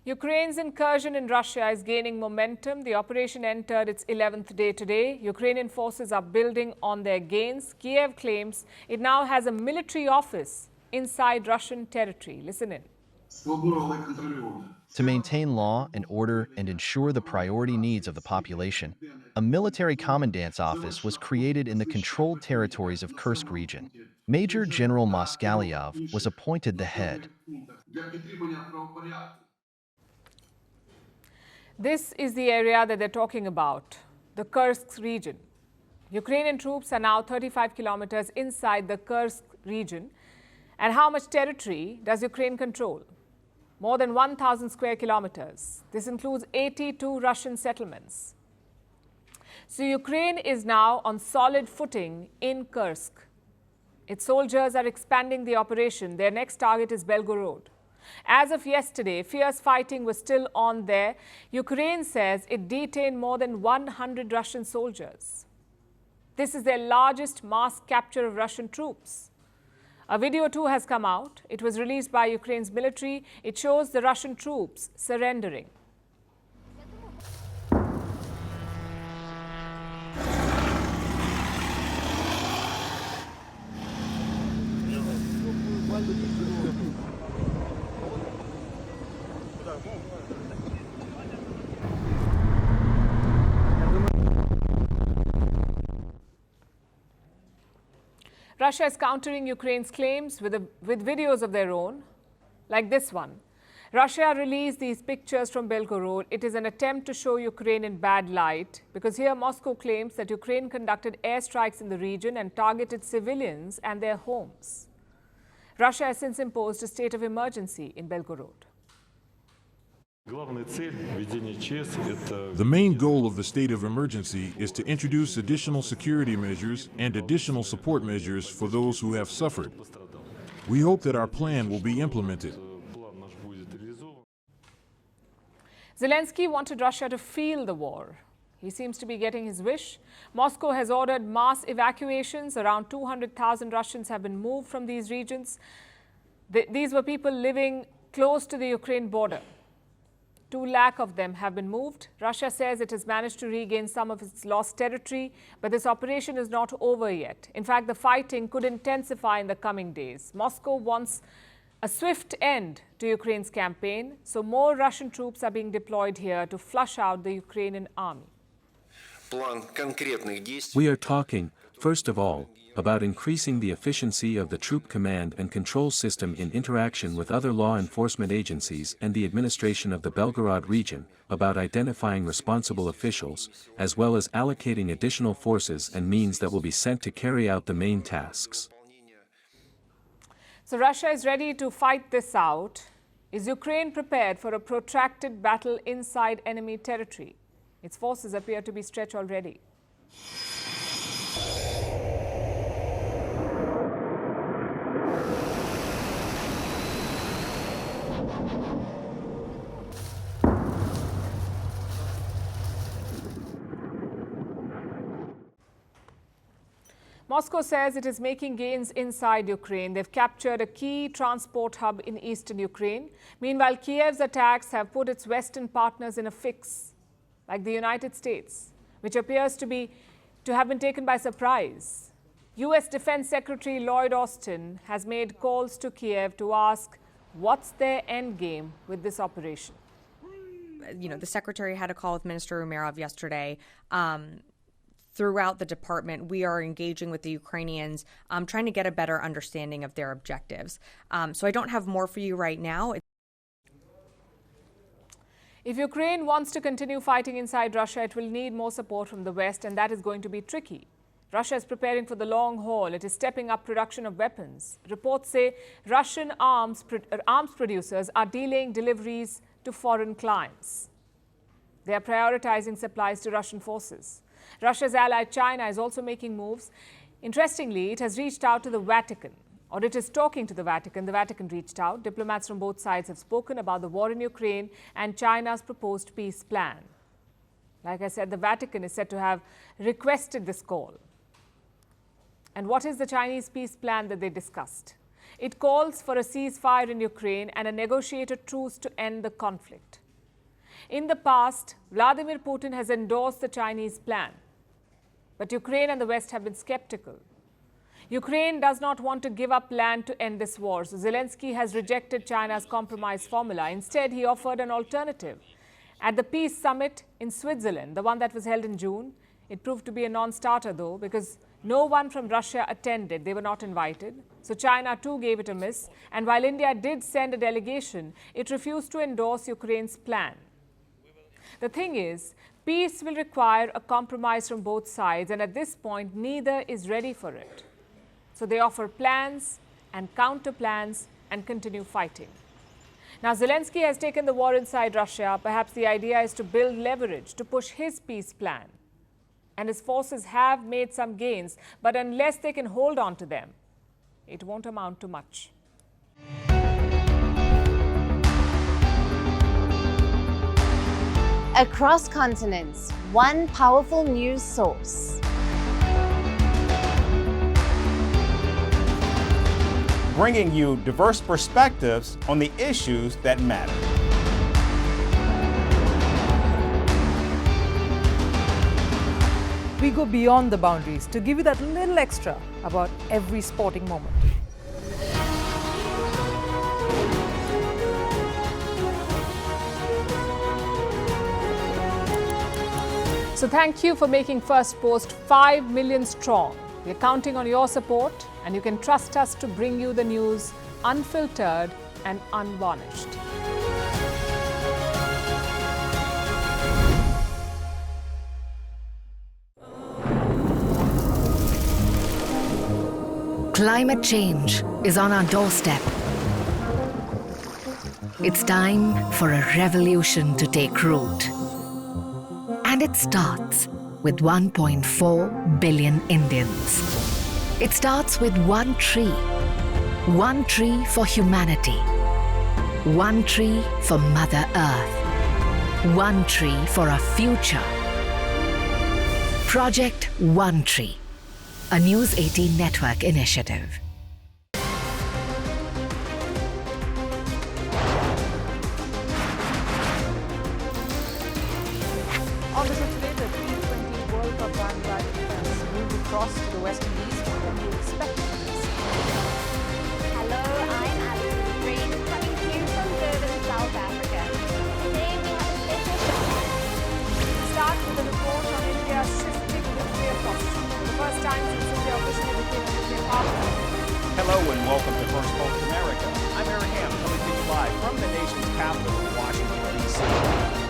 Ukraine's incursion in Russia is gaining momentum. The operation entered its 11th day today. Ukrainian forces are building on their gains. Kyiv claims it now has a military office inside Russian territory. Listen in. To maintain law and order and ensure the priority needs of the population, a military commandant's office was created in the controlled territories of Kursk region. Major General Moskalyov was appointed the head. This is the area that they're talking about, the Kursk region. Ukrainian troops are now 35 kilometers inside the Kursk region. And how much territory does Ukraine control? More than 1,000 square kilometers. This includes 82 Russian settlements. So Ukraine is now on solid footing in Kursk. Its soldiers are expanding the operation. Their next target is Belgorod. As of yesterday, fierce fighting was still on there. Ukraine says it detained more than 100 Russian soldiers. This is their largest mass capture of Russian troops. A video too has come out. It was released by Ukraine's military. It shows the Russian troops surrendering. Russia is countering Ukraine's claims with videos of their own, like this one. Russia released these pictures from Belgorod. It is an attempt to show Ukraine in bad light, because here Moscow claims that Ukraine conducted airstrikes in the region and targeted civilians and their homes. Russia has since imposed a state of emergency in Belgorod. The main goal of the state of emergency is to introduce additional security measures and additional support measures for those who have suffered. We hope that our plan will be implemented. Zelensky wanted Russia to feel the war. He seems to be getting his wish. Moscow has ordered mass evacuations. Around 200,000 Russians have been moved from these regions. These were people living close to the Ukraine border. 2 lakh of them have been moved. Russia says it has managed to regain some of its lost territory, but this operation is not over yet. In fact, the fighting could intensify in the coming days. Moscow wants a swift end to Ukraine's campaign, so more Russian troops are being deployed here to flush out the Ukrainian army. We are talking, first of all, about increasing the efficiency of the troop command and control system in interaction with other law enforcement agencies and the administration of the Belgorod region, about identifying responsible officials, as well as allocating additional forces and means that will be sent to carry out the main tasks. So Russia is ready to fight this out. Is Ukraine prepared for a protracted battle inside enemy territory? Its forces appear to be stretched already. Moscow says it is making gains inside Ukraine. They've captured a key transport hub in eastern Ukraine. Meanwhile, Kyiv's attacks have put its Western partners in a fix, like the United States, which appears to have been taken by surprise. U.S. Defense Secretary Lloyd Austin has made calls to Kyiv to ask what's their end game with this operation. You know, the secretary had a call with Minister Umerov yesterday. Throughout the department, we are engaging with the Ukrainians, trying to get a better understanding of their objectives. So I don't have more for you right now. If Ukraine wants to continue fighting inside Russia, it will need more support from the West, and that is going to be tricky. Russia is preparing for the long haul. It is stepping up production of weapons. Reports say Russian arms producers are delaying deliveries to foreign clients. They are prioritizing supplies to Russian forces. Russia's ally China is also making moves. Interestingly, it has reached out to the Vatican. or it is talking to the Vatican. The Vatican reached out. Diplomats from both sides have spoken about the war in Ukraine and China's proposed peace plan. Like I said, the Vatican is said to have requested this call. And what is the Chinese peace plan that they discussed? It calls for a ceasefire in Ukraine and a negotiated truce to end the conflict. In the past, Vladimir Putin has endorsed the Chinese plan, but Ukraine and the West have been skeptical. Ukraine does not want to give up land to end this war, so Zelensky has rejected China's compromise formula. Instead, he offered an alternative. At the Peace Summit in Switzerland, the one that was held in June, it proved to be a non-starter though, because no one from Russia attended. They were not invited. So China too gave it a miss. And while India did send a delegation, it refused to endorse Ukraine's plan. The thing is, peace will require a compromise from both sides, and at this point, neither is ready for it. So they offer plans and counter plans and continue fighting. Now, Zelensky has taken the war inside Russia. Perhaps the idea is to build leverage to push his peace plan. And his forces have made some gains, but unless they can hold on to them, it won't amount to much. Across continents, one powerful news source. Bringing you diverse perspectives on the issues that matter. We go beyond the boundaries to give you that little extra about every sporting moment. So thank you for making Firstpost 5 million strong. We're counting on your support, and you can trust us to bring you the news unfiltered and unvarnished. Climate change is on our doorstep. It's time for a revolution to take root. And it starts with 1.4 billion Indians. It starts with one tree for humanity, one tree for Mother Earth, one tree for a future. Project One Tree, a News 18 network initiative. On the show today, the T20 World Cup Vantage has moved across to the West Indies. What can you expect from this? Hello, I'm Alison Green, coming to you from Durban, South Africa. Today we have a special show. Start with a report on India's shifting nuclear posture. For the first time since India officially became a nuclear power. Hello and welcome to Firstpost America. I'm Aaron Ham, coming to you live from the nation's capital, Washington, D.C.